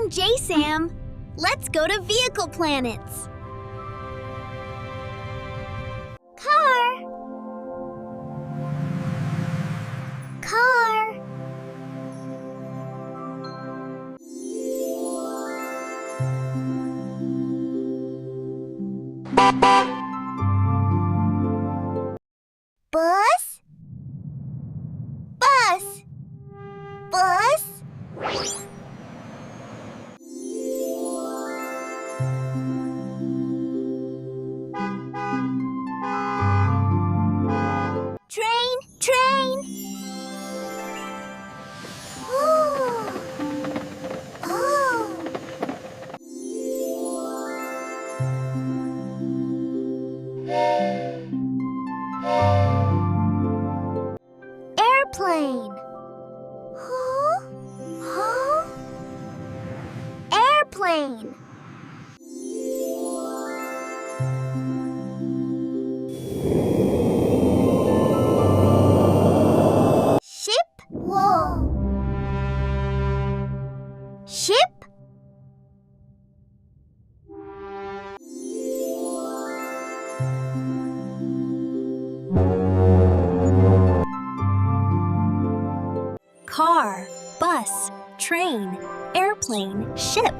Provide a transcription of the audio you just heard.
I'm J-Sam. Let's go to Vehicle Planets. Car. Car. Bus. Bus. Bus. Train, train. Oh. Oh. Airplane. Huh? Huh? Airplane. Ship. Whoa. Ship. Car, bus, train, airplane, ship.